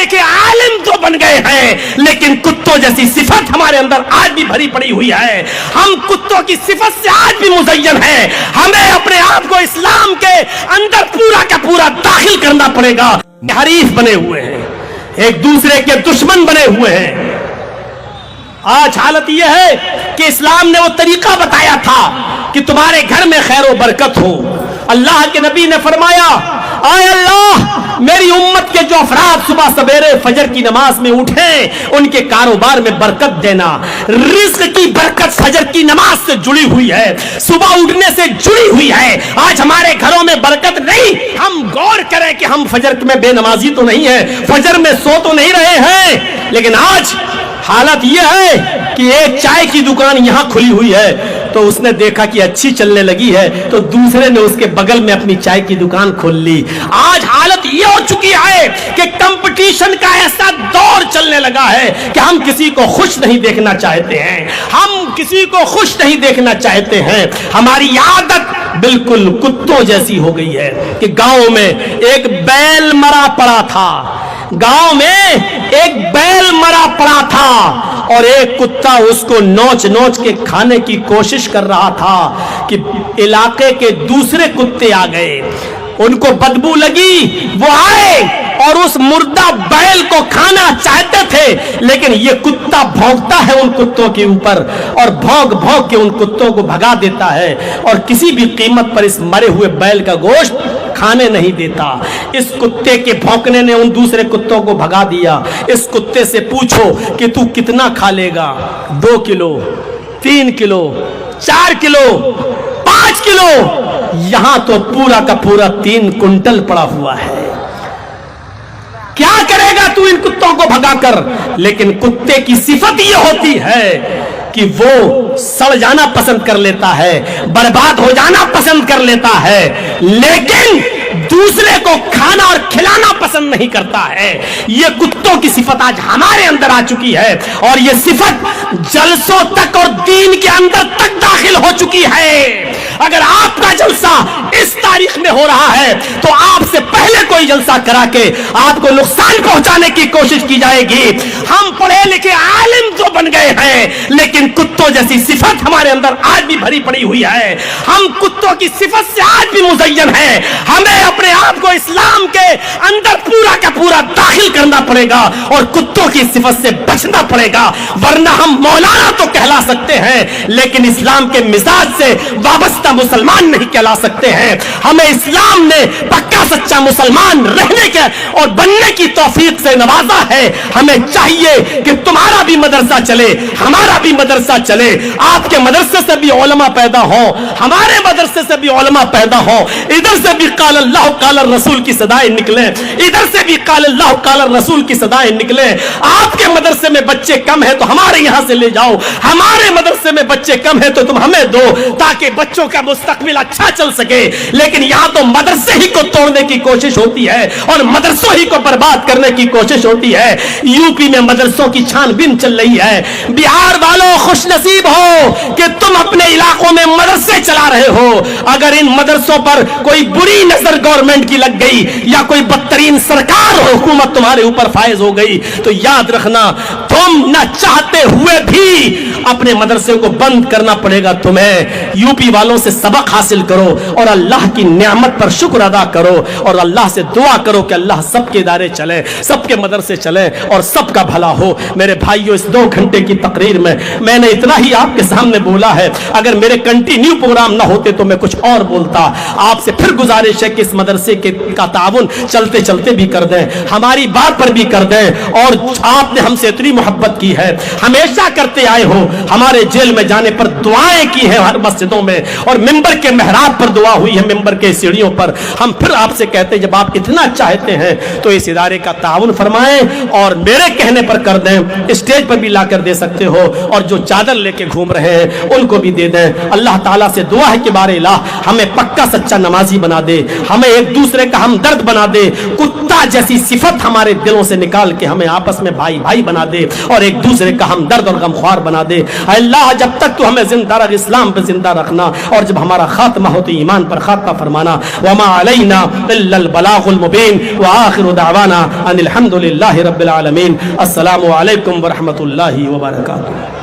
लिखे आलिम तो बन गए हैं, लेकिन कुत्तों जैसी सिफत हमारे अंदर आज भी भरी पड़ी हुई है। हम कुत्तों की सिफत से आज भी मुज़य्यन हैं। हमें अपने आप को इस्लाम के अंदर पूरा का पूरा दाखिल करना पड़ेगा। हरीफ बने हुए हैं, एक दूसरे के दुश्मन बने हुए हैं। आज हालत यह है कि इस्लाम ने वो तरीका बताया था कि तुम्हारे घर में खैर व बरकत हो। अल्लाह के नबी ने फरमाया, आए अल्लाह, मेरी उम्मत के जो अफराद सुबह सवेरे फजर की नमाज में उठे उनके कारोबार में बरकत देना। रिज्क की बरकत फजर की नमाज से जुड़ी हुई है, सुबह उठने से जुड़ी हुई है। आज हमारे घरों में बरकत नहीं। हम गौर करें कि हम फजर में बेनमाजी तो नहीं है, फजर में सो तो नहीं रहे हैं, लेकिन आज हालत यह है कि एक चाय की दुकान यहां खुली हुई है तो उसने देखा कि अच्छी चलने लगी है तो दूसरे ने उसके बगल में अपनी चाय की दुकान खोल ली। आज हालत यह हो चुकी है कि कंपटीशन का ऐसा दौर चलने लगा है कि हम किसी को खुश नहीं देखना चाहते हैं, हम किसी को खुश नहीं देखना चाहते हैं। हमारी आदत बिल्कुल कुत्तों जैसी हो गई है कि गांव में एक बैल मरा पड़ा था, गांव में एक बैल मरा पड़ा था और एक कुत्ता उसको नोच नोच के खाने की कोशिश कर रहा था कि इलाके के दूसरे कुत्ते आ गए, उनको बदबू लगी, वो आए और उस मुर्दा बैल को खाना चाहते थे, लेकिन ये कुत्ता भौंकता है उन कुत्तों के ऊपर और भौंक भौंक के उन कुत्तों को भगा देता है और किसी भी कीमत पर इस मरे हुए बैल का गोश्त खाने नहीं देता। इस कुत्ते के भौंकने ने उन दूसरे कुत्तों को भगा दिया। इस कुत्ते से पूछो कि तू कितना खा लेगा, 2 किलो, 3 किलो, 4 किलो, 5 किलो, यहां तो पूरा का पूरा 3 कुंटल पड़ा हुआ है। क्या करेगा तू इन कुत्तों को भगाकर? लेकिन कुत्ते की सिफत यह होती है कि वो सड़ जाना पसंद कर लेता है, बर्बाद हो जाना पसंद कर लेता है, लेकिन दूसरे को खाना और खिलाना पसंद नहीं करता है। ये कुत्तों की सिफत आज हमारे अंदर आ चुकी है और ये सिफत जलसों तक और दीन के अंदर तक दाखिल हो चुकी है। अगर आपका जलसा इस तारीख में हो रहा है तो आपसे पहले कोई जलसा करा के आपको नुकसान पहुंचाने की कोशिश की जाएगी। हम पढ़े लिखे आलिम तो बन गए हैं, लेकिन कुत्तों जैसी सिफत हमारे अंदर आज भी भरी पड़ी हुई है। हम कुत्तों की सिफत से आज भी मुज़य्यन हैं। हमें अपने आप को इस्लाम के अंदर पूरा का पूरा दाखिल करना पड़ेगा और कुत्तों की सिफत से बचना पड़ेगा, वरना हम मौलाना तो कहला सकते हैं लेकिन इस्लाम के मिजाज से वाबस्ता मुसलमान नहीं कहला सकते हैं। हमें इस्लाम ने पक्का सच्चा मुसलमान रहने के और बनने की तौफीक से नवाजा है। हमें चाहिए कि तुम्हारा भी मदरसा चले, हमारा भी मदरसा चले, आपके मदरसे से भी उलमा पैदा हो, हमारे मदरसे से भी उलमा पैदा हो, इधर से भी काल अल्लाह काल रसूल की सदाएं निकले, इधर से भी काल अल्लाह काल रसूल की सदाएं निकले। आपके मदरसे में बच्चे कम है तो हमारे यहां से ले जाओ, हमारे मदरसे में बच्चे कम है तो तुम हमें दो, ताकि बच्चों का मुस्तकबिल अच्छा चल सके। लेकिन यहां तो मदरसे ही को तोड़ने की कोशिश होती है और मदरसों ही को बर्बाद करने की कोशिश होती है। यूपी में मदरसों की छानबीन चल रही है। बिहार वालों खुश नसीब हो कि तुम अपने इलाकों में मदरसे चला रहे हो। अगर इन मदरसों पर कोई बुरी नजर गवर्नमेंट की लग गई या कोई बदतरीन सरकार और हुकूमत तुम्हारे ऊपर फायज हो गई तो याद रखना तुम न चाहते हुए भी अपने मदरसे को बंद करना पड़ेगा तुम्हें। यूपी वालों से सबक हासिल करो और अल्लाह की नियामत पर शुक्र अदा करो और अल्लाह से दुआ करो कि अल्लाह सबके इदारे चले, सबके मदरसे चले और सबका भला हो। मेरे भाइयों, इस 2 घंटे की तकरीर में मैंने इतना ही आपके सामने बोला है। अगर मेरे कंटिन्यू प्रोग्राम ना होते तो मैं कुछ और बोलता। आपसे फिर गुजारिश है कि इस मदरसे का ताउन चलते चलते भी कर दें, हमारी बात पर भी कर दें। और आपने हमसे इतनी मोहब्बत की है, हमेशा करते आए हो, हमारे जेल में जाने पर दुआएं की हैं हर मस्जिदों में और मिंबर के मेहराब पर दुआ हुई है, मिंबर के सीढ़ियों पर। हम फिर आपसे कहते हैं जब आप इतना चाहते हैं तो इस इदारे का ताउन फरमाएं और मेरे कहने पर कर दें। स्टेज पर भी लाकर दे सकते हो और जो चादर लेके घूम रहे हैं उनको भी दे दें। अल्लाह ताला से दुआ है कि बारे इलाह हमें पक्का सच्चा नमाजी बना दे, हमें एक दूसरे का हमदर्द बना दे। कुत्ता اللہ جیسی صفت ہمارے دلوں سے نکال کے ہمیں آپس میں بھائی بھائی بنا دے اور ایک دوسرے کا ہمدرد اور غمخوار بنا دے. اے اللہ جب تک تو ہمیں زندہ رکھ، اسلام پہ زندہ رکھنا، اور جب ہمارا خاتمہ ہو تو ایمان پر خاتمہ فرمانا. وما علینا الا البلاغ المبین وآخر دعوانا ان الحمد للہ رب العالمین. السلام علیکم ورحمۃ اللہ وبرکاتہ.